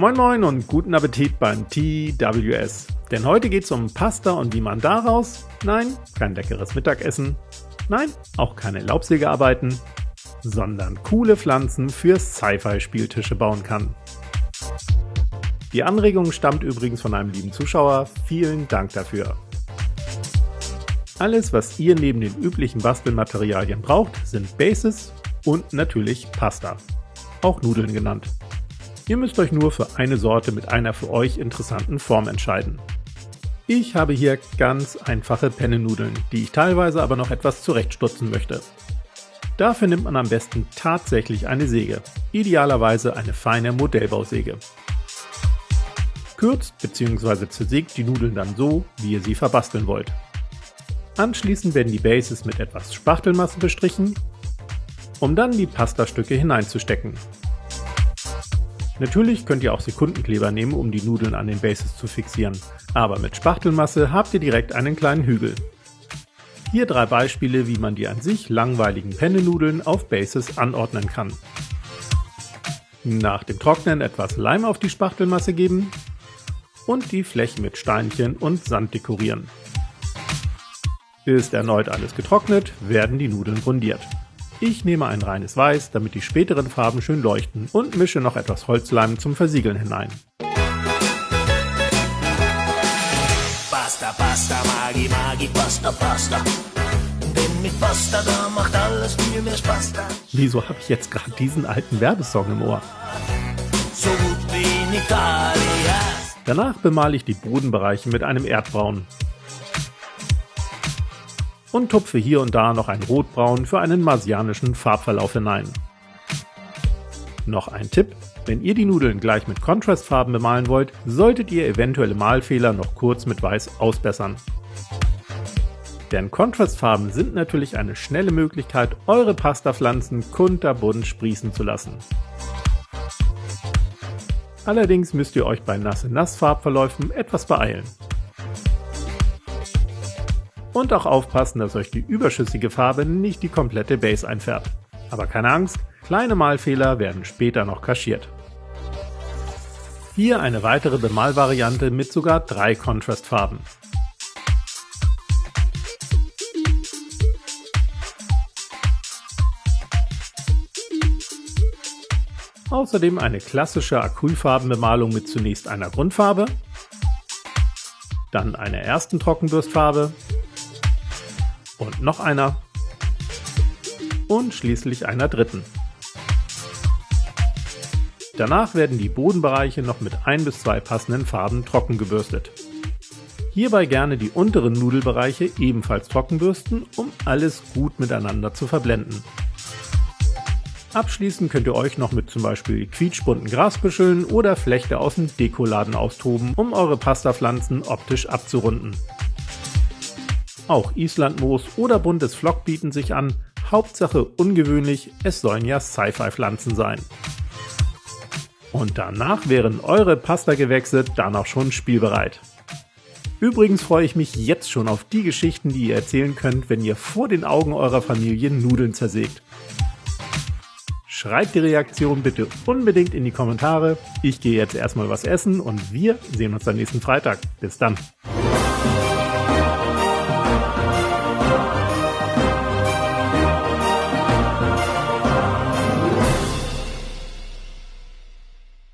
Moin Moin und guten Appetit beim TWS. Denn heute geht's um Pasta und wie man daraus, nein, kein leckeres Mittagessen, nein, auch keine Laubsägearbeiten, sondern coole Pflanzen für Sci-Fi-Spieltische bauen kann. Die Anregung stammt übrigens von einem lieben Zuschauer, vielen Dank dafür. Alles, was ihr neben den üblichen Bastelmaterialien braucht, sind Bases und natürlich Pasta, auch Nudeln genannt. Ihr müsst euch nur für eine Sorte mit einer für euch interessanten Form entscheiden. Ich habe hier ganz einfache Penne-Nudeln, die ich teilweise aber noch etwas zurechtstutzen möchte. Dafür nimmt man am besten tatsächlich eine Säge, idealerweise eine feine Modellbausäge. Kürzt bzw. zersägt die Nudeln dann so, wie ihr sie verbasteln wollt. Anschließend werden die Bases mit etwas Spachtelmasse bestrichen, um dann die Pastastücke hineinzustecken. Natürlich könnt ihr auch Sekundenkleber nehmen, um die Nudeln an den Bases zu fixieren, aber mit Spachtelmasse habt ihr direkt einen kleinen Hügel. Hier 3 Beispiele, wie man die an sich langweiligen Penne-Nudeln auf Bases anordnen kann. Nach dem Trocknen etwas Leim auf die Spachtelmasse geben und die Flächen mit Steinchen und Sand dekorieren. Ist erneut alles getrocknet, werden die Nudeln grundiert. Ich nehme ein reines Weiß, damit die späteren Farben schön leuchten, und mische noch etwas Holzleim zum Versiegeln hinein. Pasta, Pasta, Magi, Magi, Pasta, Pasta. Denn mit Pasta, da macht alles viel mehr Spaß. Wieso habe ich jetzt gerade diesen alten Werbesong im Ohr? So gut wie in Italia. Danach bemale ich die Bodenbereiche mit einem Erdbraun und tupfe hier und da noch ein Rotbraun für einen marsianischen Farbverlauf hinein. Noch ein Tipp: Wenn ihr die Nudeln gleich mit Kontrastfarben bemalen wollt, solltet ihr eventuelle Malfehler noch kurz mit Weiß ausbessern. Denn Kontrastfarben sind natürlich eine schnelle Möglichkeit, eure Pastapflanzen kunterbunt sprießen zu lassen. Allerdings müsst ihr euch bei Nasse-Nass-Farbverläufen etwas beeilen. Und auch aufpassen, dass euch die überschüssige Farbe nicht die komplette Base einfärbt. Aber keine Angst, kleine Malfehler werden später noch kaschiert. Hier eine weitere Bemalvariante mit sogar 3 Kontrastfarben. Außerdem eine klassische Acrylfarbenbemalung mit zunächst einer Grundfarbe, dann einer ersten Trockenbürstfarbe und noch einer und schließlich einer dritten. Danach werden die Bodenbereiche noch mit 1 bis 2 passenden Farben trocken gebürstet. Hierbei gerne die unteren Nudelbereiche ebenfalls trocken bürsten, um alles gut miteinander zu verblenden. Abschließend könnt ihr euch noch mit zum Beispiel quietschbunten Grasbüscheln oder Flechte aus dem Dekoladen austoben, um eure Pastapflanzen optisch abzurunden. Auch Islandmoos oder buntes Flock bieten sich an, Hauptsache ungewöhnlich, es sollen ja Sci-Fi-Pflanzen sein. Und danach wären eure Pastagewächse dann auch schon spielbereit. Übrigens freue ich mich jetzt schon auf die Geschichten, die ihr erzählen könnt, wenn ihr vor den Augen eurer Familie Nudeln zersägt. Schreibt die Reaktion bitte unbedingt in die Kommentare. Ich gehe jetzt erstmal was essen und wir sehen uns am nächsten Freitag. Bis dann.